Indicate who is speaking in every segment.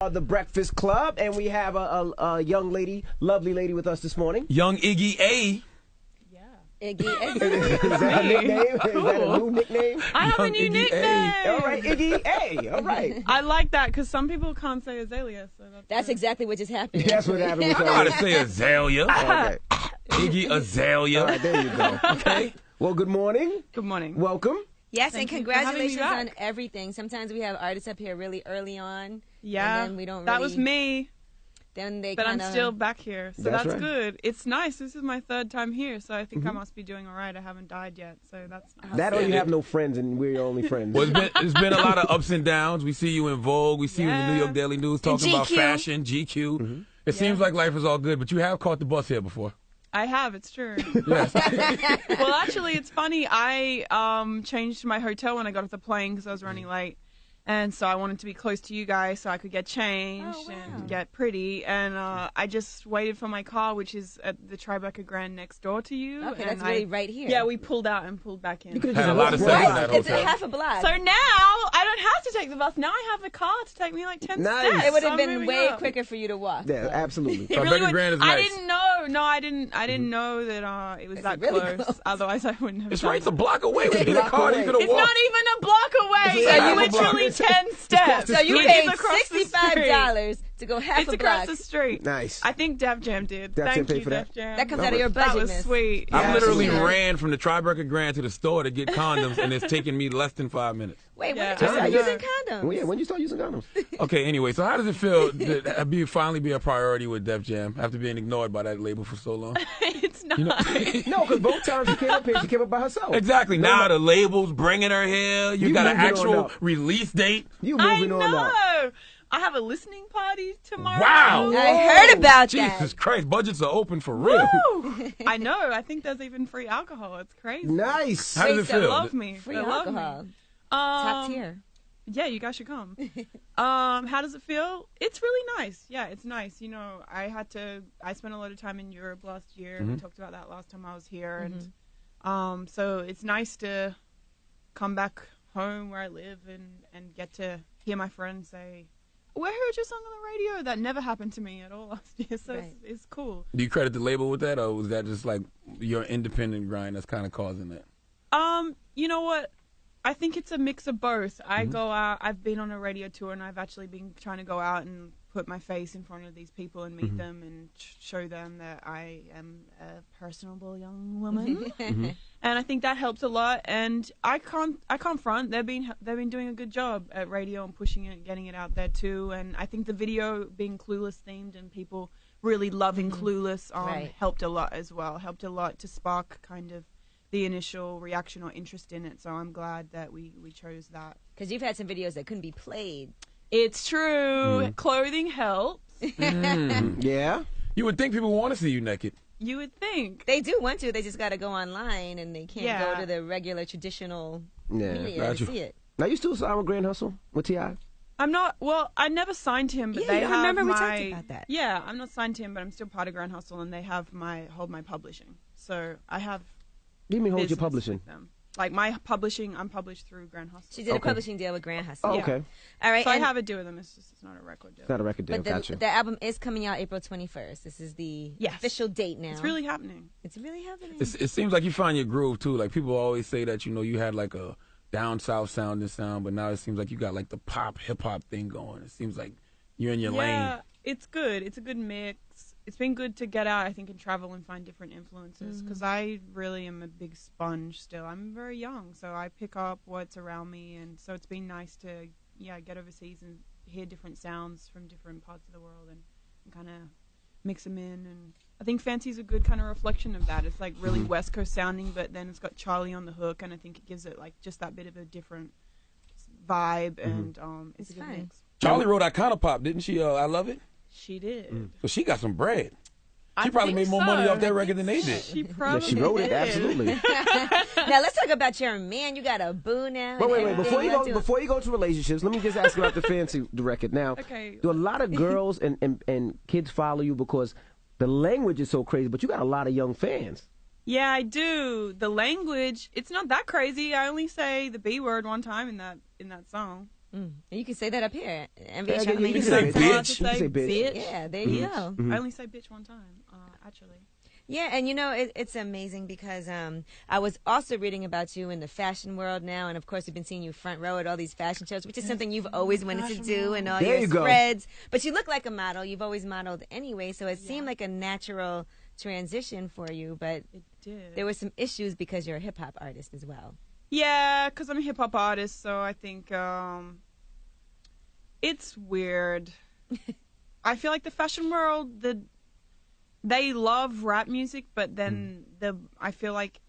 Speaker 1: The Breakfast Club, and we have a young lady, lovely lady with us this morning.
Speaker 2: Young Iggy A.
Speaker 3: Yeah.
Speaker 1: Is
Speaker 3: Iggy.
Speaker 1: that a nickname? Is that a new nickname?
Speaker 3: I have a new nickname.
Speaker 1: All right, Iggy A. All right.
Speaker 3: I like that because some people can't say Azalea. So
Speaker 4: that's exactly what just happened.
Speaker 1: That's what happened.
Speaker 2: I know how to say Azalea.
Speaker 1: Okay.
Speaker 2: Iggy Azalea.
Speaker 1: All right, there you go. Okay. Well, good morning.
Speaker 3: Good morning.
Speaker 1: Welcome.
Speaker 4: Yes,
Speaker 3: Thank
Speaker 4: and
Speaker 3: you for having me
Speaker 4: congratulations
Speaker 3: back.
Speaker 4: on everything. Sometimes we have artists up here really early on.
Speaker 3: Yeah.
Speaker 4: And then we don't
Speaker 3: that
Speaker 4: really,
Speaker 3: was me.
Speaker 4: Then they
Speaker 3: But I'm
Speaker 4: kinda,
Speaker 3: still back here. So
Speaker 1: That's
Speaker 3: that's
Speaker 1: right.
Speaker 3: good. It's nice. This is my third time here. So I think I must be doing all right. I haven't died yet. So that's nice.
Speaker 1: That or you have no friends and we're your only friends.
Speaker 2: Well, it's been a lot of ups and downs. We see you in Vogue. We see you in the New York Daily News talking about
Speaker 4: GQ.
Speaker 2: fashion, GQ. It seems like life is all good, but you have caught the bus here before.
Speaker 3: I have. It's true.
Speaker 2: Yes.
Speaker 3: Well, actually, it's funny. I changed my hotel when I got off the plane because I was running late. And so I wanted to be close to you guys so I could get changed and get pretty. And I just waited for my car, which is at the Tribeca Grand next door to you.
Speaker 4: Okay,
Speaker 3: and
Speaker 4: that's really right here.
Speaker 3: Yeah, we pulled out and pulled back in.
Speaker 1: You could've
Speaker 2: Had
Speaker 1: just
Speaker 2: a lot of
Speaker 1: walked
Speaker 2: sex in
Speaker 1: right.
Speaker 2: that
Speaker 4: It's a
Speaker 2: hotel.
Speaker 4: half a block.
Speaker 3: So now I don't have to take the bus. Now I have a car to take me like 10
Speaker 1: Nice.
Speaker 3: steps.
Speaker 4: it would
Speaker 3: So
Speaker 4: have
Speaker 3: I'm
Speaker 4: been
Speaker 3: moving
Speaker 4: way
Speaker 3: up.
Speaker 4: quicker for you to walk.
Speaker 1: Yeah,
Speaker 4: so.
Speaker 1: absolutely.
Speaker 3: It
Speaker 2: Tribeca
Speaker 3: really would.
Speaker 2: Grand is
Speaker 3: I
Speaker 2: nice.
Speaker 3: didn't know. No, I didn't know that it was that
Speaker 4: really
Speaker 3: close.
Speaker 4: close.
Speaker 3: Otherwise, I wouldn't have.
Speaker 2: It's
Speaker 3: done
Speaker 2: right. It's a
Speaker 3: it.
Speaker 2: block away. We need a
Speaker 1: block
Speaker 2: car. You
Speaker 1: away.
Speaker 2: could have
Speaker 3: It's
Speaker 2: walked.
Speaker 3: not even a block away.
Speaker 1: It's half a
Speaker 3: It's
Speaker 1: block.
Speaker 3: literally 10 steps.
Speaker 4: So you
Speaker 3: It
Speaker 4: paid
Speaker 3: is across the
Speaker 4: $65 to go half
Speaker 3: It's
Speaker 4: a
Speaker 3: across
Speaker 4: block.
Speaker 3: the street.
Speaker 1: Nice.
Speaker 3: I think Def Jam did.
Speaker 1: Def Jam
Speaker 3: Thank
Speaker 1: paid
Speaker 3: you,
Speaker 1: for that?
Speaker 3: Def Jam.
Speaker 4: That comes out of your budget,
Speaker 3: That was
Speaker 4: miss.
Speaker 3: sweet.
Speaker 2: I
Speaker 3: Yeah.
Speaker 2: literally
Speaker 4: Yeah.
Speaker 2: ran from the Tribeca Grand to the store to get condoms, and it's taken me less than 5 minutes.
Speaker 4: Wait, when
Speaker 3: Yeah,
Speaker 4: did you
Speaker 3: I
Speaker 4: start
Speaker 3: know.
Speaker 4: using condoms?
Speaker 1: Well, yeah, when you start using condoms?
Speaker 2: Okay, anyway, so how does it feel to finally be a priority with Def Jam after being ignored by that label for so long?
Speaker 3: It's not.
Speaker 1: No, because both times she came up here, she came up by herself.
Speaker 2: Exactly. Now the label's bringing her here. You got an
Speaker 1: moving on
Speaker 2: actual
Speaker 1: up.
Speaker 2: release date.
Speaker 1: You
Speaker 3: I
Speaker 1: moving on up.
Speaker 3: know. I have a listening party tomorrow.
Speaker 2: Wow.
Speaker 4: I heard about
Speaker 2: Jesus
Speaker 4: that.
Speaker 2: Christ, budgets are open for real.
Speaker 3: Woo! I know. I think there's even free alcohol. It's crazy.
Speaker 1: Nice.
Speaker 2: How does it
Speaker 3: They
Speaker 2: feel?
Speaker 3: love me.
Speaker 4: Free
Speaker 3: They love
Speaker 4: alcohol.
Speaker 3: me.
Speaker 4: Top tier.
Speaker 3: Yeah, you guys should come. How does it feel? It's really nice. Yeah, it's nice. You know, I spent a lot of time in Europe last year. We talked about that last time I was here. And so it's nice to come back home where I live and get to hear my friends say, we heard your song on the radio. That never happened to me at all last year. So
Speaker 4: Right.
Speaker 3: it's cool.
Speaker 2: Do you credit the label with that, or was that just like your independent grind that's kind of causing that?
Speaker 3: You know what? I think it's a mix of both. I go out. I've been on a radio tour, and I've actually been trying to go out and put my face in front of these people and meet them and show them that I am a personable young woman. And I think that helps a lot. And I can't front. They've been doing a good job at radio and pushing it, getting it out there too. And I think the video being Clueless themed and people really loving Clueless
Speaker 4: Right.
Speaker 3: helped a lot as well. Helped a lot to spark kind of the initial reaction or interest in it. So I'm glad that we chose that.
Speaker 4: Because you've had some videos that couldn't be played.
Speaker 3: It's true. Clothing helps.
Speaker 1: Yeah.
Speaker 2: You would think people want to see you naked.
Speaker 3: You would think.
Speaker 4: They do want to. They just got to go online, and they can't
Speaker 3: Yeah.
Speaker 4: go to the regular traditional
Speaker 1: Yeah.
Speaker 4: media
Speaker 2: Got
Speaker 4: to
Speaker 2: you.
Speaker 4: see it.
Speaker 1: Now, you still sign with Grand Hustle with T.I.?
Speaker 3: I'm not. Well, I never signed to him, but
Speaker 4: Yeah,
Speaker 3: they
Speaker 4: I
Speaker 3: have
Speaker 4: remember we
Speaker 3: my.
Speaker 4: talked about that.
Speaker 3: Yeah, I'm not signed to him, but I'm still part of Grand Hustle, and they have hold my publishing. So I have.
Speaker 1: You mean hold your
Speaker 3: business
Speaker 1: publishing?
Speaker 3: with them. Like my publishing, I'm published through Grand Hustle.
Speaker 4: She did a
Speaker 1: Okay.
Speaker 4: publishing deal with Grand Hustle.
Speaker 1: Oh,
Speaker 3: Yeah.
Speaker 1: okay.
Speaker 4: All right.
Speaker 3: So I
Speaker 4: and-
Speaker 3: have a deal with them. It's just it's not a record deal.
Speaker 1: It's not a record deal.
Speaker 4: but
Speaker 1: Gotcha.
Speaker 4: the album is coming out April 21st. This is the
Speaker 3: Yes.
Speaker 4: official date now.
Speaker 3: It's really happening.
Speaker 4: It's really happening.
Speaker 2: It seems like you find your groove too. Like people always say that you had like a down south sounding sound, but now it seems like you got like the pop hip hop thing going. It seems like you're in your
Speaker 3: Yeah,
Speaker 2: lane.
Speaker 3: it's good. It's a good mix. It's been good to get out, I think, and travel and find different influences. Because I really am a big sponge still. I'm very young, so I pick up what's around me, and so it's been nice to get overseas and hear different sounds from different parts of the world and kind of mix them in. And I think Fancy's a good kind of reflection of that. It's like really West Coast sounding, but then it's got Charlie on the hook, and I think it gives it like just that bit of a different vibe, and it's a good
Speaker 4: fine.
Speaker 3: mix.
Speaker 2: Charlie wrote Icona Pop, didn't she? I Love It.
Speaker 3: She did.
Speaker 2: So she got some bread.
Speaker 3: I
Speaker 2: She probably
Speaker 3: think
Speaker 2: made more money
Speaker 3: so.
Speaker 2: off that record than they did.
Speaker 3: She
Speaker 1: Yeah,
Speaker 3: probably
Speaker 1: she wrote it,
Speaker 3: did.
Speaker 1: absolutely.
Speaker 4: Now let's talk about your man. You got a boo now.
Speaker 1: But
Speaker 4: and
Speaker 1: wait,
Speaker 4: everything.
Speaker 1: before you go to relationships, let me just ask you about the Fancy record. Now,
Speaker 3: Okay.
Speaker 1: do a lot of girls and kids follow you because the language is so crazy, but you got a lot of young fans?
Speaker 3: Yeah, I do. The language, it's not that crazy. I only say the B word one time in that song.
Speaker 4: And you can say that up here.
Speaker 1: Yeah,
Speaker 4: NBA
Speaker 1: you can
Speaker 2: say bitch.
Speaker 3: You
Speaker 1: You can say bitch.
Speaker 4: Yeah, there you go.
Speaker 3: I only say bitch one time, actually.
Speaker 4: Yeah, and it's amazing because I was also reading about you in the fashion world now, and of course we've been seeing you front row at all these fashion shows, which is something you've always wanted to do, and all
Speaker 1: There
Speaker 4: your
Speaker 1: you go.
Speaker 4: spreads. But you look like a model. You've always modeled anyway, so it seemed like a natural transition for you. But
Speaker 3: It did.
Speaker 4: there were some issues because you're a hip hop artist as well.
Speaker 3: Yeah, because I'm a hip hop artist, so I think it's weird. I feel like the fashion world, they love rap music, but then I feel like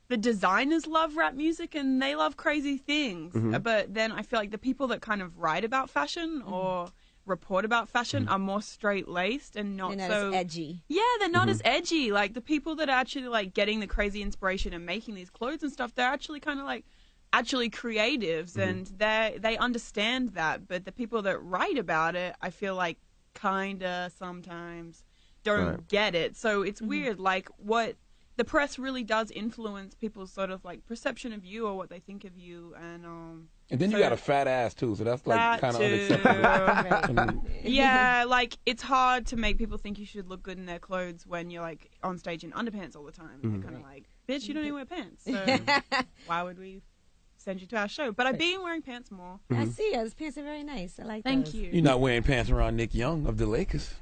Speaker 3: the designers love rap music and they love crazy things. But then I feel like the people that kind of write about fashion or report about fashion are more straight laced and not
Speaker 4: They're not
Speaker 3: so
Speaker 4: as edgy.
Speaker 3: Yeah, they're not as edgy. Like the people that are actually like getting the crazy inspiration and making these clothes and stuff, they're actually kind of like actually creatives and they understand that. But the people that write about it, I feel like kinda sometimes don't get it. So it's weird, like what the press really does influence people's sort of like perception of you or what they think of you, and
Speaker 2: then you got a fat ass too, so that's like kind of unacceptable.
Speaker 3: Yeah, like it's hard to make people think you should look good in their clothes when you're like on stage in underpants all the time. They're kind of like, bitch, you don't even wear pants, so why would we send you to our show? But I've been wearing pants more.
Speaker 4: I see. Those pants are very nice. I like
Speaker 3: Thank
Speaker 4: those.
Speaker 3: you.
Speaker 2: You're not wearing pants around Nick Young of the Lakers.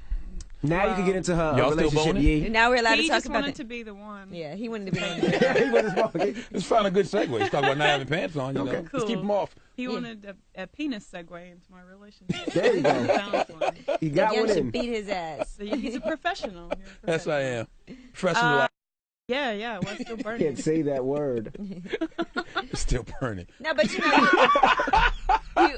Speaker 1: Now you can get into her
Speaker 2: Y'all still
Speaker 1: relationship.
Speaker 2: boning?
Speaker 1: Yeah.
Speaker 4: Now we're allowed
Speaker 3: He
Speaker 4: to talk
Speaker 3: just
Speaker 4: about
Speaker 3: wanted
Speaker 4: it.
Speaker 3: to be the one.
Speaker 4: Yeah, he wanted to be on
Speaker 1: He was smoking.
Speaker 2: Let's find a good segue. Let's talk about not having pants on. You know,
Speaker 3: Cool.
Speaker 2: let's keep them off.
Speaker 3: He wanted a penis segue into my relationship.
Speaker 1: There you go.
Speaker 3: Found one.
Speaker 1: He got
Speaker 4: Young
Speaker 1: one
Speaker 4: should
Speaker 1: in.
Speaker 4: beat his ass.
Speaker 3: So he's a professional. You're a
Speaker 2: Yes, I
Speaker 3: professional.
Speaker 2: am. Professional.
Speaker 3: Yeah, well, it's still burning.
Speaker 1: Can't say that word.
Speaker 2: Still burning.
Speaker 4: No, but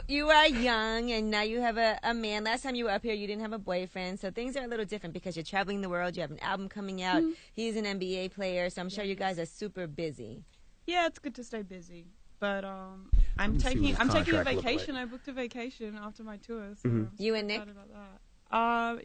Speaker 4: you are young, and now you have a man. Last time you were up here, you didn't have a boyfriend, so things are a little different because you're traveling the world. You have an album coming out. He's an NBA player, so I'm sure you guys are super busy.
Speaker 3: Yeah, it's good to stay busy. But I'm
Speaker 2: me see
Speaker 3: taking
Speaker 2: what his
Speaker 3: a
Speaker 2: contract look
Speaker 3: vacation. I booked a vacation after my tour. So I'm
Speaker 4: You
Speaker 3: super
Speaker 4: and Nick?
Speaker 3: excited about that.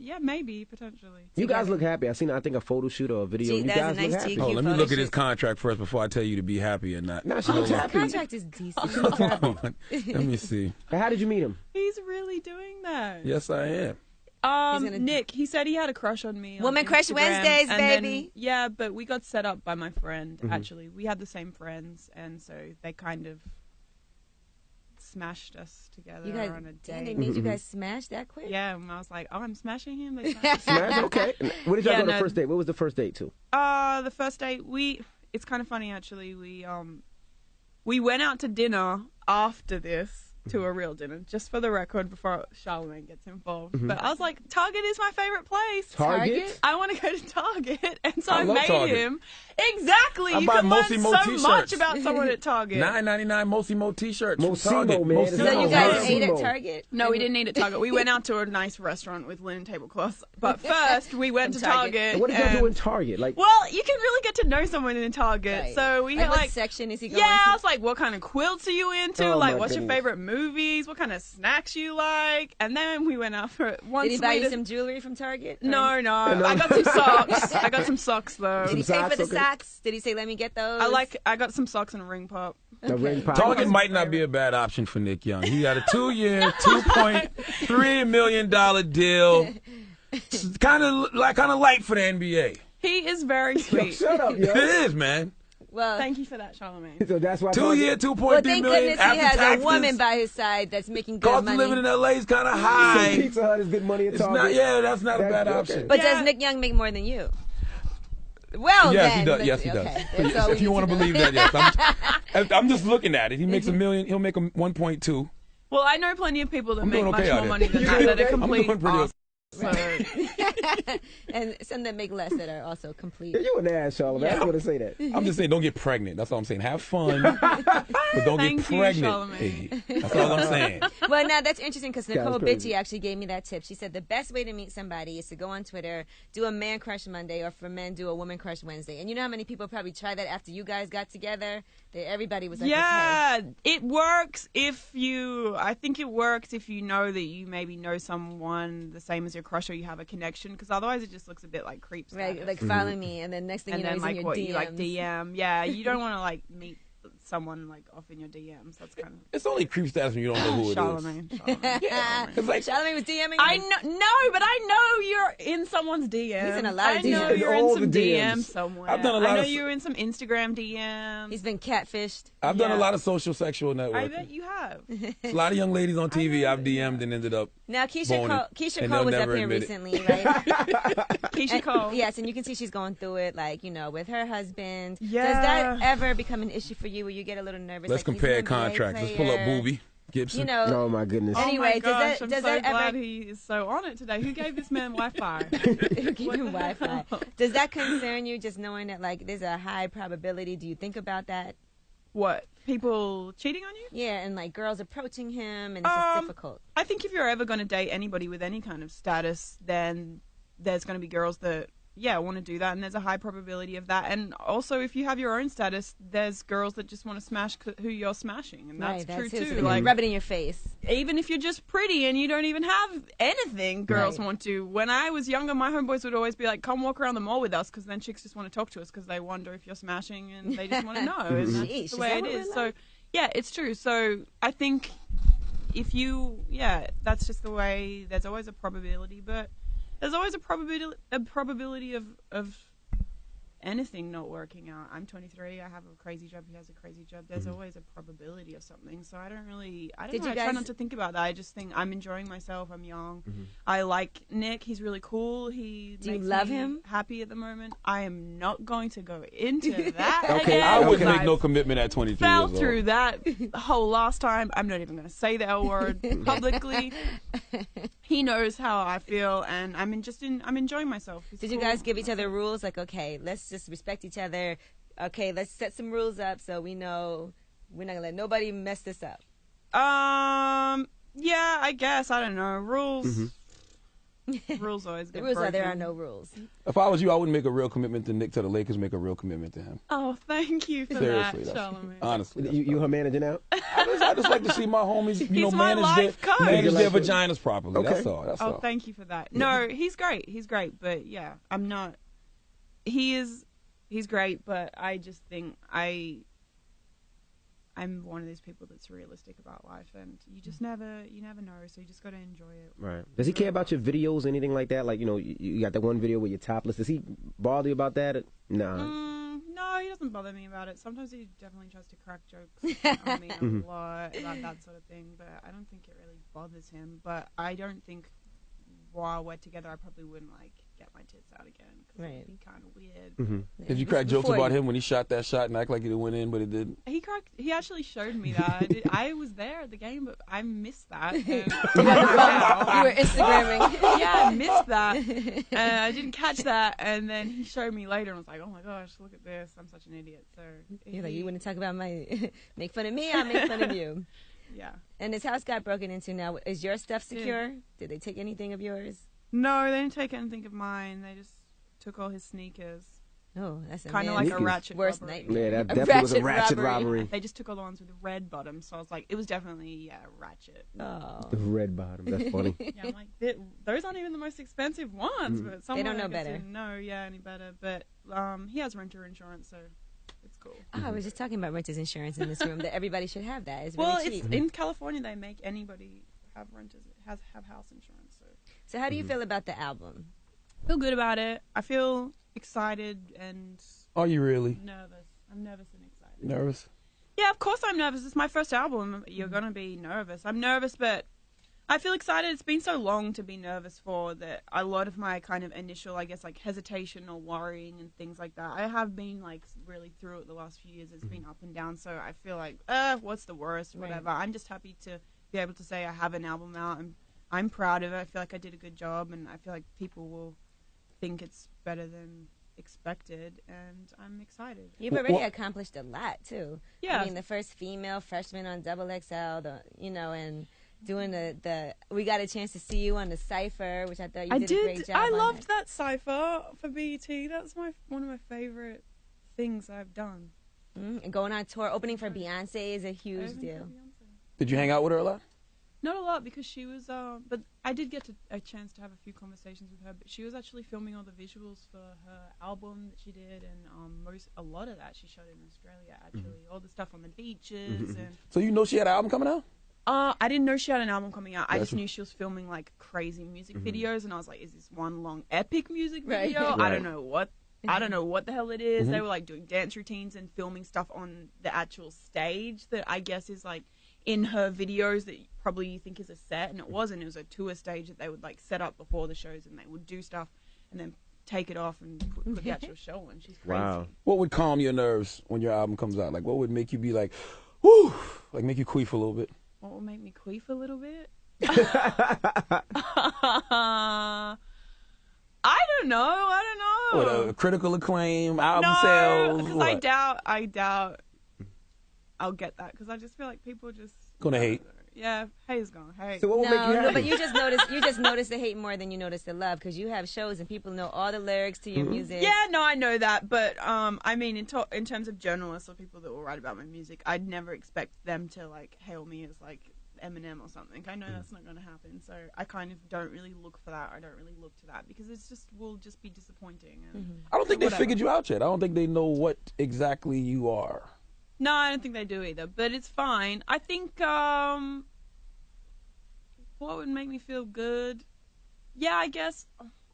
Speaker 3: Yeah, maybe potentially.
Speaker 1: You guys look happy. I seen, I think, a photo shoot or a video.
Speaker 4: Gee,
Speaker 1: You
Speaker 4: that's a
Speaker 1: guys
Speaker 4: nice
Speaker 1: look happy.
Speaker 4: GQ.
Speaker 2: Oh, let me
Speaker 4: photo
Speaker 2: look at
Speaker 4: shoot.
Speaker 2: his contract first before I tell you to be happy or not.
Speaker 1: No, she looks
Speaker 4: The
Speaker 1: happy.
Speaker 4: contract is decent.
Speaker 2: Hold on. Let me see.
Speaker 1: How did you meet him?
Speaker 3: He's really doing that.
Speaker 2: Yes, I am.
Speaker 4: gonna-
Speaker 3: Nick, he said he had a crush on me.
Speaker 4: Woman
Speaker 3: on
Speaker 4: Crush
Speaker 3: Instagram,
Speaker 4: Wednesdays,
Speaker 3: and then-
Speaker 4: baby.
Speaker 3: yeah, but we got set up by my friend. Actually, we had the same friends, and so they kind of smashed us together
Speaker 4: You guys,
Speaker 3: on a
Speaker 4: damn, they
Speaker 3: date.
Speaker 4: made you guys smash that quick?
Speaker 3: Yeah, and I was like, "Oh, I'm smashing him." They smashed us.
Speaker 1: Smash? Okay. What did y'all
Speaker 3: Yeah,
Speaker 1: go to
Speaker 3: no.
Speaker 1: first date? What was the first date to?
Speaker 3: The first date, it's kind of funny actually. We went out to dinner after this, to a real dinner, just for the record, before Charlemagne gets involved. But I was like, Target is my favorite place.
Speaker 1: Target?
Speaker 3: I want to go to Target, and so
Speaker 2: I
Speaker 3: I
Speaker 2: love
Speaker 3: made
Speaker 2: Target.
Speaker 3: him. Exactly.
Speaker 2: I
Speaker 3: You
Speaker 2: buy
Speaker 3: can learn
Speaker 2: Mosi Mo
Speaker 3: so
Speaker 2: t-shirts.
Speaker 3: much about someone at Target.
Speaker 2: $9.99 Mosi Mo t-shirts. from
Speaker 1: Mosimo,
Speaker 2: Target.
Speaker 1: man.
Speaker 2: Mosimo.
Speaker 1: It's
Speaker 4: So
Speaker 1: not
Speaker 4: you guys
Speaker 1: Mosimo.
Speaker 4: ate at Target?
Speaker 3: No, we didn't eat at Target. We went out to a nice restaurant with linen tablecloths. But first, we went to
Speaker 4: From Target.
Speaker 3: Target.
Speaker 1: What did y'all
Speaker 3: and-
Speaker 1: do in Target? Like,
Speaker 3: Well, you can really get to know someone in Target.
Speaker 4: Right.
Speaker 3: So we
Speaker 4: Like,
Speaker 3: had
Speaker 4: what
Speaker 3: like
Speaker 4: section is he going
Speaker 3: Yeah,
Speaker 4: to?
Speaker 3: I was like, what kind of quilts are you into?
Speaker 1: Oh,
Speaker 3: like,
Speaker 1: my
Speaker 3: what's your
Speaker 1: goodness.
Speaker 3: favorite movies? What kind of snacks you like? And then we went out for one.
Speaker 4: Did he buy you
Speaker 3: sweet-
Speaker 4: some jewelry from Target? Or-
Speaker 3: No. I got some socks. I got some socks though.
Speaker 4: Did he
Speaker 1: Some
Speaker 4: pay for the
Speaker 1: socks, okay.
Speaker 4: socks? Did he say, let me get those?
Speaker 3: I got some socks and a ring pop.
Speaker 1: a ring pop.
Speaker 2: Target might not be a bad option for Nick Young. He got a 2-year, $2.3 million deal. Kind of light for the NBA.
Speaker 3: He is very sweet.
Speaker 1: Shut up,
Speaker 2: It
Speaker 1: yo.
Speaker 2: is, man.
Speaker 4: Well,
Speaker 3: Thank you for that, Charlemagne.
Speaker 1: So that's why
Speaker 2: 2-year,
Speaker 1: Target-
Speaker 4: well,
Speaker 2: $2.3
Speaker 4: thank
Speaker 2: million
Speaker 4: goodness he
Speaker 2: after
Speaker 4: has
Speaker 2: taxes.
Speaker 4: a woman by his side that's making good
Speaker 2: Cost of
Speaker 4: money.
Speaker 2: living in LA is kind of
Speaker 1: So
Speaker 2: high.
Speaker 1: Pizza Hut is good money at
Speaker 2: It's
Speaker 1: Target.
Speaker 2: not. Yeah, that's not a
Speaker 1: That's
Speaker 2: bad
Speaker 1: okay.
Speaker 2: option.
Speaker 4: But
Speaker 3: Yeah.
Speaker 4: does Nick Young make more than you? Well,
Speaker 2: Yes,
Speaker 4: then.
Speaker 2: he does. Yes, he does.
Speaker 4: Okay. That's all
Speaker 2: If
Speaker 4: we
Speaker 2: you
Speaker 4: need
Speaker 2: want to
Speaker 4: know.
Speaker 2: believe that, yes. I'm just looking at it. He makes $1 million. He'll make 1.2.
Speaker 3: Well, I know plenty of people that
Speaker 2: I'm
Speaker 3: make
Speaker 2: doing
Speaker 3: much
Speaker 2: okay
Speaker 3: more
Speaker 2: out
Speaker 3: money
Speaker 2: here.
Speaker 3: than
Speaker 1: You
Speaker 3: that.
Speaker 1: doing
Speaker 3: That are
Speaker 1: okay?
Speaker 2: I'm
Speaker 3: complete
Speaker 2: doing pretty
Speaker 3: awesome. So,
Speaker 4: And some that make less that are also complete.
Speaker 1: Yeah, you an ass, Charlamagne. I just want to say that.
Speaker 2: I'm just saying, don't get pregnant. That's all I'm saying. Have fun, but don't
Speaker 3: Thank
Speaker 2: get
Speaker 3: you,
Speaker 2: pregnant.
Speaker 3: Charlamagne.
Speaker 2: Iggy. That's all I'm saying.
Speaker 4: Well, now that's interesting because Nicole
Speaker 1: Sounds crazy.
Speaker 4: Bitchie actually gave me that tip. She said the best way to meet somebody is to go on Twitter, do a man crush Monday, or for men, do a woman crush Wednesday. And you know how many people probably tried that after you guys got together? That everybody was like,
Speaker 3: yeah, it works if you. I think it works if you know that you maybe know someone the same as your crush, or you have a connection. Because otherwise, it just looks a bit like creeps.
Speaker 4: okay. Right, like follow me, and then next thing
Speaker 3: and
Speaker 4: you know,
Speaker 3: then
Speaker 4: he's in
Speaker 3: like
Speaker 4: your
Speaker 3: what
Speaker 4: DMs.
Speaker 3: you like DM. Yeah, you don't want to like meet someone like off in your DMs. That's kind of.
Speaker 2: It's only creep status when you don't know who it is.
Speaker 3: Charlemagne.
Speaker 2: Yeah, it's like
Speaker 4: Charlemagne was DMing you?
Speaker 3: I know, no, but I know you're in someone's DM.
Speaker 4: He's in a lot of
Speaker 3: I know
Speaker 4: DMs.
Speaker 3: you're in
Speaker 1: All
Speaker 3: some
Speaker 1: the
Speaker 3: DMs
Speaker 1: DMs.
Speaker 3: somewhere.
Speaker 2: I've done a lot
Speaker 3: I know
Speaker 2: of-
Speaker 3: you're in some Instagram DMs.
Speaker 4: He's been catfished.
Speaker 2: I've done a
Speaker 3: Yeah.
Speaker 2: lot of social sexual networking.
Speaker 3: I bet you have.
Speaker 2: A lot of young ladies on TV I've DM'd and ended up.
Speaker 4: Now, Keisha
Speaker 2: Boning.
Speaker 4: Cole
Speaker 2: And
Speaker 4: was
Speaker 2: they'll
Speaker 4: up
Speaker 2: never
Speaker 4: here
Speaker 2: admit it.
Speaker 4: recently, right?
Speaker 3: Keisha Cole.
Speaker 4: Yes, and you can see she's going through it, like, you know, with her husband.
Speaker 3: Yeah.
Speaker 4: Does that ever become an issue for you where you get a little nervous?
Speaker 2: Let's
Speaker 4: like, he's
Speaker 2: compare
Speaker 4: an NBA
Speaker 2: contracts. Let's pull up
Speaker 4: player,
Speaker 2: Booby Gibson.
Speaker 4: You know,
Speaker 1: Oh my goodness.
Speaker 4: Anyway,
Speaker 3: oh my gosh,
Speaker 4: does
Speaker 3: I'm so
Speaker 4: that ever-
Speaker 3: glad he is so on it today. Who gave this man Wi-Fi?
Speaker 4: who gave him Wi-Fi. Does that concern you, just knowing that, like, there's a high probability? Do you think about that?
Speaker 3: What? People cheating on you?
Speaker 4: Yeah, and, like, girls approaching him, and it's just difficult.
Speaker 3: I think if you're ever going to date anybody with any kind of status, then there's going to be girls that, want to do that, and there's a high probability of that. And also, if you have your own status, there's girls that just want to smash who you're smashing, and that's
Speaker 4: right,
Speaker 3: true
Speaker 4: that's
Speaker 3: too.
Speaker 4: Like,
Speaker 3: Like,
Speaker 4: rub it in your face.
Speaker 3: even if you're just pretty and you don't even have anything, girls
Speaker 4: Right.
Speaker 3: want to. When I was younger, my homeboys would always be like, come walk around the mall with us, because then chicks just want to talk to us because they wonder if you're smashing, and they just want to know. And that's
Speaker 4: Sheesh,
Speaker 3: the way
Speaker 4: is that
Speaker 3: it
Speaker 4: what
Speaker 3: is.
Speaker 4: we're
Speaker 3: So,
Speaker 4: like?
Speaker 3: yeah, it's true. So I think if you, that's just the way. There's always a probability, but there's always a probability of anything not working out. I'm 23. I have a crazy job. He has a crazy job. There's always a probability of something. So I don't know.
Speaker 4: Did you
Speaker 3: I try
Speaker 4: guys-
Speaker 3: not to think about that. I just think I'm enjoying myself. I'm young. I like Nick. He's really cool. He
Speaker 4: Do you
Speaker 3: makes
Speaker 4: love
Speaker 3: me
Speaker 4: him?
Speaker 3: happy at the moment. I am not going to go into that.
Speaker 1: Okay,
Speaker 3: again,
Speaker 2: I wouldn't
Speaker 3: because
Speaker 2: make no commitment at 23
Speaker 3: fell
Speaker 2: years old.
Speaker 3: through that whole last time. I'm not even going to say the L word publicly. He knows how I feel, and I'm enjoying myself. He's
Speaker 4: Did you
Speaker 3: cool.
Speaker 4: guys give each other rules? Like, okay, let's just respect each other. Okay, let's set some rules up so we know we're not gonna let nobody mess this up.
Speaker 3: Yeah, I guess. I don't know. Rules. Rules always
Speaker 4: The
Speaker 3: get
Speaker 4: rules are there are
Speaker 3: broken.
Speaker 4: no rules.
Speaker 2: If I was you, I wouldn't make a real commitment to Nick till the Lakers make a real commitment to him.
Speaker 3: Oh, thank you for
Speaker 2: Seriously,
Speaker 3: that,
Speaker 2: that's,
Speaker 3: Charlemagne.
Speaker 2: honestly. that's
Speaker 1: You her manager now?
Speaker 2: I just like to see my homies,
Speaker 3: He's my life coach.
Speaker 2: manage their
Speaker 1: Like it.
Speaker 2: vaginas properly.
Speaker 1: Okay.
Speaker 2: That's all. That's
Speaker 3: Oh,
Speaker 2: all.
Speaker 3: thank you for that. No, he's great. He's great, but yeah, I'm not. He's great, but I just think I'm one of those people that's realistic about life, and you just never know, so you just got to enjoy it.
Speaker 1: Right. Does he care about your videos, anything like that? Like, you got that one video where you're topless. Does he bother you about that? Nah.
Speaker 3: No, he doesn't bother me about it. Sometimes he definitely tries to crack jokes on me a lot about that sort of thing, but I don't think it really bothers him. But I don't think while we're together, I probably wouldn't get my tits out again, because
Speaker 4: Right.
Speaker 3: it'd be kind of weird.
Speaker 2: Did you crack jokes
Speaker 4: Before
Speaker 2: about
Speaker 4: you-
Speaker 2: him when he shot that shot and act like it went in, but it didn't?
Speaker 3: He actually showed me that. I was there at the game, but I missed that. And
Speaker 4: You were Instagramming.
Speaker 3: yeah, I missed that. And I didn't catch that. And then he showed me later and was like, oh my gosh, look at this. I'm such an idiot. So
Speaker 4: You're like, you wouldn't talk about my make fun of me, I'll make fun of you.
Speaker 3: Yeah.
Speaker 4: And his house got broken into now. Is your stuff secure? Did they take anything of yours?
Speaker 3: No, they didn't take anything of mine. They just took all his sneakers.
Speaker 4: Oh, that's a
Speaker 3: Kind of
Speaker 4: man's
Speaker 3: like a
Speaker 1: Sneakers.
Speaker 3: ratchet
Speaker 4: worst
Speaker 3: robbery.
Speaker 4: nightmare.
Speaker 1: Yeah, that
Speaker 4: A
Speaker 1: definitely was a
Speaker 4: ratchet
Speaker 1: ratchet
Speaker 4: robbery.
Speaker 1: robbery.
Speaker 3: They just took all the ones with the red bottom. So I was like, it was definitely, ratchet.
Speaker 4: Oh.
Speaker 1: The red bottom. That's funny.
Speaker 3: Yeah, I'm like, those aren't even the most expensive ones. But
Speaker 4: They don't
Speaker 3: someone
Speaker 4: know
Speaker 3: I guess
Speaker 4: better.
Speaker 3: didn't know, any better. But he has renter insurance, so it's cool.
Speaker 4: Oh, I was just talking about renter's insurance in this room. That everybody should have that. It's really
Speaker 3: Well,
Speaker 4: cheap.
Speaker 3: it's in California. They make anybody have renters have house insurance. So
Speaker 4: So how do you feel about the album?
Speaker 3: I feel good about it. I feel excited and
Speaker 2: Are you really
Speaker 3: nervous. I'm nervous and excited.
Speaker 2: nervous?
Speaker 3: Yeah, of course I'm nervous. It's my first album. You're gonna be nervous. I'm nervous, but I feel excited. It's been so long to be nervous for that. A lot of my kind of initial, I guess, hesitation or worrying and things like that. I have been really through it the last few years. It's been up and down. So I feel like, what's the worst? Whatever. I'm just happy to be able to say I have an album out, and I'm proud of it. I feel like I did a good job, and I feel like people will think it's better than expected, and I'm excited.
Speaker 4: You've already accomplished a lot too.
Speaker 3: Yeah.
Speaker 4: I mean, the first female freshman on XXL, and doing the we got a chance to see you on the Cypher, which I thought you did a great job.
Speaker 3: I
Speaker 4: on
Speaker 3: loved that cipher for BET. That's one of my favorite things I've done.
Speaker 4: And going on tour, opening for Beyonce is a huge deal.
Speaker 2: Did you hang out with her a lot?
Speaker 3: Not a lot because she was, but I did get a chance to have a few conversations with her. But she was actually filming all the visuals for her album that she did, and a lot of that she shot in Australia. Actually, all the stuff on the beaches and.
Speaker 2: So you know she had an album coming out?
Speaker 3: I didn't know she had an album coming out. I just knew she was filming like crazy music videos, and I was like, "Is this one long epic music video?
Speaker 4: Right.
Speaker 3: I don't know what." I don't know what the hell it is. They were like doing dance routines and filming stuff on the actual stage that I guess is like in her videos that probably you think is a set, and it wasn't. It was a tour stage that they would like set up before the shows, and they would do stuff and then take it off and put the actual show on. She's crazy.
Speaker 1: Wow.
Speaker 2: What would calm your nerves when your album comes out? Like, what would make you be like, whoo, like make you queef a little bit?
Speaker 3: What will make me queef a little bit? I don't know.
Speaker 2: What, critical acclaim, album
Speaker 3: No,
Speaker 2: sales?
Speaker 3: because
Speaker 2: What?
Speaker 3: I doubt I'll get that because I just feel like people just
Speaker 2: Gonna hate.
Speaker 3: Yeah, hate's gonna hate.
Speaker 1: So what would make you happy?
Speaker 4: but you just notice the hate more than you notice the love because you have shows and people know all the lyrics to your music.
Speaker 3: Yeah, no, I know that, but I mean, in terms of journalists or people that will write about my music, I'd never expect them to like hail me as like Eminem or something. I know that's not going to happen, so I kind of don't really look for that. I don't really look to that because it's just will just be disappointing. And
Speaker 2: I don't think they
Speaker 3: whatever.
Speaker 2: figured you out yet. I don't think they know what exactly you are.
Speaker 3: No, I don't think they do either, but it's fine. I think what would make me feel good? Yeah, I guess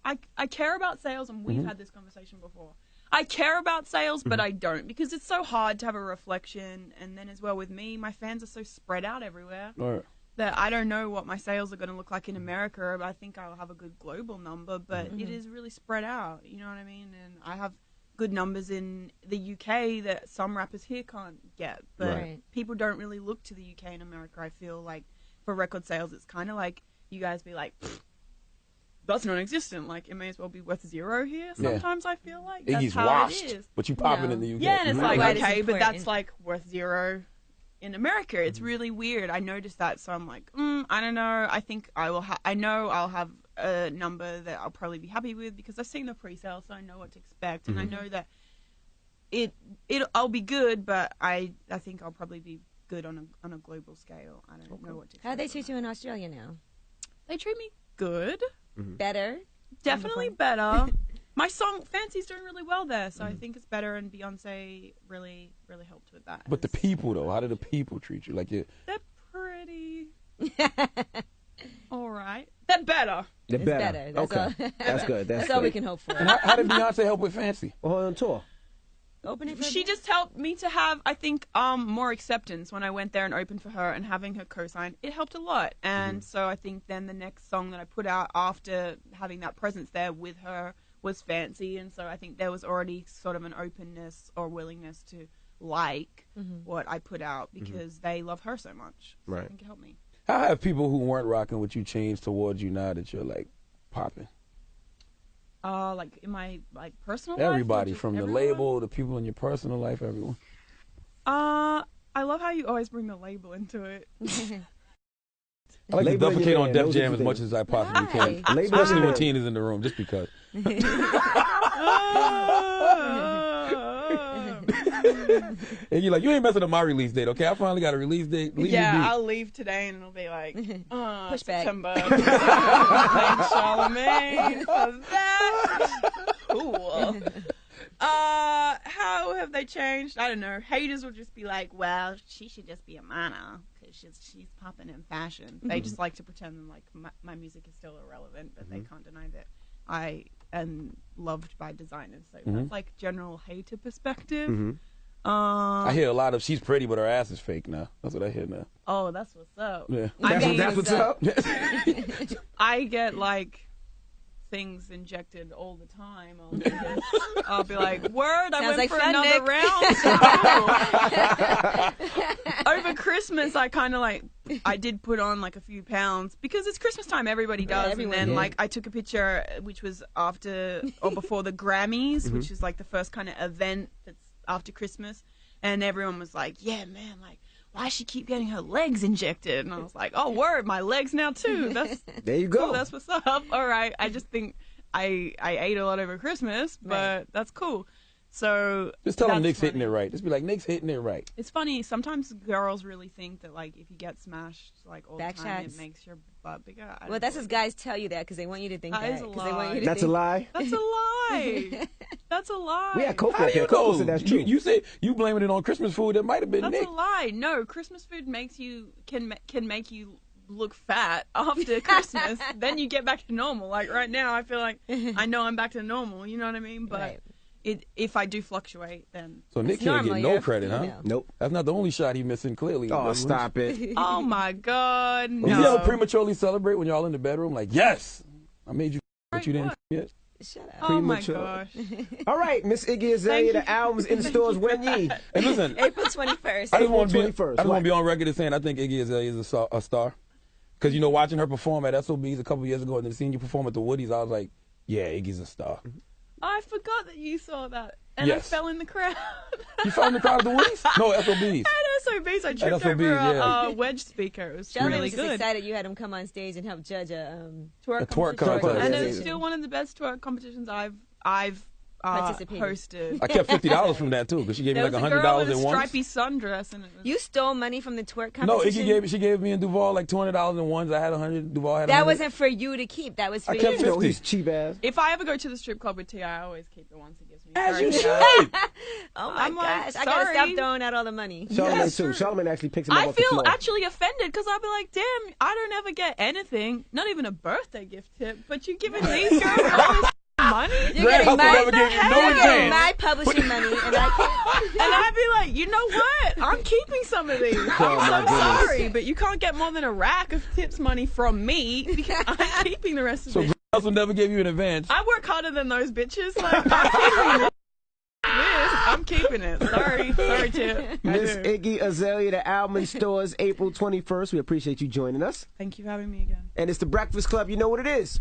Speaker 3: I care about sales, and we've had this conversation before. I care about sales, but I don't because it's so hard to have a reflection. And then as well with me, my fans are so spread out everywhere
Speaker 2: Right.
Speaker 3: that I don't know what my sales are going to look like in America. I think I'll have a good global number, but it is really spread out. You know what I mean? And I have good numbers in the UK that some rappers here can't get. But
Speaker 4: Right.
Speaker 3: people don't really look to the UK and America. I feel like for record sales, it's kind of like you guys be like, that's non-existent. Like, it may as well be worth zero here.
Speaker 2: Yeah.
Speaker 3: Sometimes I feel like that's
Speaker 2: Iggy's
Speaker 3: how
Speaker 2: washed,
Speaker 3: it is.
Speaker 2: but you popping
Speaker 4: No.
Speaker 2: in the UK.
Speaker 3: Yeah, and it's like,
Speaker 4: Right, it's
Speaker 3: okay, but
Speaker 4: important.
Speaker 3: that's like worth zero in America. It's really weird. I noticed that, so I'm like, I don't know. I think I will. I know I'll have a number that I'll probably be happy with because I've seen the pre-sale, so I know what to expect, and I know that I'll be good. But I think I'll probably be good on a global scale. I don't know what to expect.
Speaker 4: How they treat you in Australia now?
Speaker 3: They treat me good.
Speaker 4: Better?
Speaker 3: Definitely better. My song Fancy's doing really well there, so I think it's better, and Beyonce really, really helped with that.
Speaker 2: But the people, though, how do the people treat you? Like,
Speaker 3: They're pretty all right. They're better.
Speaker 1: They're
Speaker 4: It's
Speaker 1: better.
Speaker 4: better. That's
Speaker 1: okay.
Speaker 4: all.
Speaker 1: That's good.
Speaker 4: That's all we can hope
Speaker 2: and
Speaker 4: for.
Speaker 2: how did Beyonce help with Fancy?
Speaker 1: Well, on tour.
Speaker 4: Opening for
Speaker 3: She just helped me to have, I think, more acceptance when I went there and opened for her, and having her co-sign, it helped a lot. And so I think then the next song that I put out after having that presence there with her was Fancy, and so I think there was already sort of an openness or willingness to like what I put out because they love her so much. So I
Speaker 1: Right.
Speaker 3: think it helped me.
Speaker 2: How have people who weren't rocking with you changed towards you now that you're, like, popping?
Speaker 3: Like in my personal life? or
Speaker 2: Everybody,
Speaker 3: just
Speaker 2: from the
Speaker 3: everyone?
Speaker 2: label, the people in your personal life, everyone.
Speaker 3: I love how you always bring the label into it.
Speaker 2: I like to
Speaker 1: Label
Speaker 2: defecate
Speaker 1: your
Speaker 2: on
Speaker 1: man,
Speaker 2: Def
Speaker 1: those are
Speaker 2: Jam
Speaker 1: the
Speaker 2: as much
Speaker 1: things.
Speaker 2: as I possibly can.
Speaker 4: Why?
Speaker 1: Label
Speaker 2: Especially
Speaker 1: your
Speaker 2: when
Speaker 1: man.
Speaker 2: Tina's in the room, just because. And you're like, you ain't messing up my release date, okay? I finally got a release date. Leave
Speaker 3: Yeah,
Speaker 2: me be.
Speaker 3: I'll leave today and it'll be like,
Speaker 4: Push back.
Speaker 3: September. Thanks, Charlamagne, for that. Cool. How have they changed? I don't know. Haters will just be like, well, she should just be a minor because she's popping in fashion. They just like to pretend that like my music is still irrelevant, but they can't deny that I am loved by designers. So that's like general hater perspective.
Speaker 2: I hear a lot of, she's pretty, but her ass is fake now. That's what I hear now.
Speaker 3: Oh, that's what's up.
Speaker 2: Yeah.
Speaker 1: That's what's up.
Speaker 3: I get like things injected all the time. I'll be like, word, I
Speaker 4: Sounds
Speaker 3: went
Speaker 4: like
Speaker 3: for
Speaker 4: fun,
Speaker 3: another round. Over Christmas, I kind of like, I did put on like a few pounds because it's Christmas time. Everybody does.
Speaker 4: everyone
Speaker 3: And then
Speaker 4: did.
Speaker 3: like I took a picture, which was after or before the Grammys, which is like the first kind of event that's after Christmas. And everyone was like, yeah, man, like, why does she keep getting her legs injected? And I was like, oh, word, my legs now too. That's
Speaker 1: There you go.
Speaker 3: cool. That's what's up. All right. I just think I ate a lot over Christmas, but that's cool. So
Speaker 2: Just tell them
Speaker 3: that's
Speaker 2: Nick's hitting
Speaker 3: funny.
Speaker 2: it right. Just be like, Nick's hitting it right.
Speaker 3: It's funny. Sometimes girls really think that like if you get smashed like all
Speaker 4: Back
Speaker 3: the time,
Speaker 4: shots.
Speaker 3: it makes your butt bigger. I
Speaker 4: Well,
Speaker 3: don't
Speaker 4: that's as
Speaker 3: believe
Speaker 4: guys tell you that because they want you to think
Speaker 3: That
Speaker 4: that.
Speaker 3: is a
Speaker 4: 'cause they want
Speaker 3: lie.
Speaker 4: you to
Speaker 1: That's a
Speaker 4: think-
Speaker 1: lie.
Speaker 3: it. That's a lie. That's a lie.
Speaker 1: We had Coco
Speaker 2: How
Speaker 1: up
Speaker 2: do you
Speaker 1: here. Coco
Speaker 2: know?
Speaker 1: said that's true.
Speaker 2: You say you blaming it on Christmas food. That might have been
Speaker 3: That's
Speaker 2: Nick.
Speaker 3: a lie. No, Christmas food makes you can make you look fat after Christmas. Then you get back to normal. Like right now, I feel like I know I'm back to normal. You know what I mean? But
Speaker 4: Right.
Speaker 3: if I do fluctuate, then
Speaker 2: So Nick
Speaker 4: It's
Speaker 2: can't
Speaker 4: normal,
Speaker 2: get
Speaker 4: you're
Speaker 2: no
Speaker 4: a
Speaker 2: credit, huh?
Speaker 4: female.
Speaker 1: Nope.
Speaker 2: That's not the only shot he missing. Clearly.
Speaker 1: Oh, stop it.
Speaker 3: oh my god,
Speaker 2: Does he ever
Speaker 3: no.
Speaker 2: prematurely celebrate when y'all in the bedroom? Like, yes, I made you, but you didn't
Speaker 3: What?
Speaker 2: yet.
Speaker 4: Shut up.
Speaker 3: Oh my
Speaker 1: Premature.
Speaker 3: gosh.
Speaker 1: All right, Miss Iggy Azalea,
Speaker 3: Thank
Speaker 1: the
Speaker 3: you.
Speaker 1: album's in the stores when ye.
Speaker 2: And listen,
Speaker 4: April 21st.
Speaker 2: I just want to be, I
Speaker 1: 21st,
Speaker 2: just want
Speaker 1: right.
Speaker 2: to be on record as saying I think Iggy Azalea is a star. Because, you know, watching her perform at SOBs a couple years ago and then seeing you perform at the Woodies, I was like, yeah, Iggy's a star.
Speaker 3: I forgot that you saw that, and
Speaker 2: Yes.
Speaker 3: I fell in the crowd.
Speaker 2: You found the crowd at the Woodies? No, SOBs.
Speaker 3: At SOBs, I tripped
Speaker 2: SOBs,
Speaker 3: over
Speaker 2: yeah.
Speaker 3: a wedge speaker. It was
Speaker 4: Charlamagne
Speaker 3: really
Speaker 4: was just
Speaker 3: good.
Speaker 4: excited you had him come on stage and help judge a
Speaker 3: Twerk
Speaker 2: A twerk
Speaker 3: competition.
Speaker 2: contest.
Speaker 3: And
Speaker 1: Yeah,
Speaker 3: it's
Speaker 1: yeah.
Speaker 3: still one of the best twerk competitions I've
Speaker 4: Participated.
Speaker 3: hosted.
Speaker 2: I kept $50 from that, too, because she gave me
Speaker 3: There
Speaker 2: like
Speaker 3: was a girl
Speaker 2: $100
Speaker 3: in a
Speaker 2: in once.
Speaker 3: stripy sundress, and it was
Speaker 4: You stole money from the twerk
Speaker 2: No,
Speaker 4: competition?
Speaker 2: she gave me and Duval like $200 in ones. I had 100. Duval had 100.
Speaker 4: That wasn't for you to keep. That was for
Speaker 2: I
Speaker 4: you.
Speaker 2: kept
Speaker 1: You know,
Speaker 2: 50.
Speaker 1: he's cheap ass.
Speaker 3: If I ever go to the strip club with T, I always keep the ones he gives me.
Speaker 2: As
Speaker 3: Sorry,
Speaker 2: you
Speaker 3: T.I.
Speaker 2: should.
Speaker 4: Oh my
Speaker 3: I'm like,
Speaker 4: gosh. I gotta stop
Speaker 3: sorry.
Speaker 4: throwing out all the money.
Speaker 1: Charlamagne
Speaker 3: Yes,
Speaker 1: too.
Speaker 3: sir.
Speaker 1: Charlamagne actually picks him up
Speaker 3: I
Speaker 1: off the
Speaker 3: feel
Speaker 1: floor.
Speaker 3: actually offended because I'll be like, damn, I don't ever get anything, not even a birthday gift tip, but you're giving these girls all this money?
Speaker 4: You're
Speaker 2: Grand
Speaker 4: getting
Speaker 2: Hustle
Speaker 4: my,
Speaker 2: never gave you no
Speaker 4: you're getting
Speaker 2: advance.
Speaker 4: my publishing money, and I can't.
Speaker 3: And I'd be like, you know what? I'm keeping some of these.
Speaker 1: my
Speaker 3: I'm so
Speaker 1: goodness.
Speaker 3: sorry, but you can't get more than a rack of tips money from me because I'm keeping the rest of
Speaker 2: So
Speaker 3: it.
Speaker 2: Grand Hustle never gave you an advance.
Speaker 3: I work harder than those bitches. Like, I'm keeping this. I'm keeping it. Sorry, Tip. I
Speaker 1: Miss
Speaker 3: do.
Speaker 1: Iggy Azalea, the album in stores April 21st. We appreciate you joining us.
Speaker 3: Thank you for having me again.
Speaker 1: And it's the Breakfast Club. You know what it is.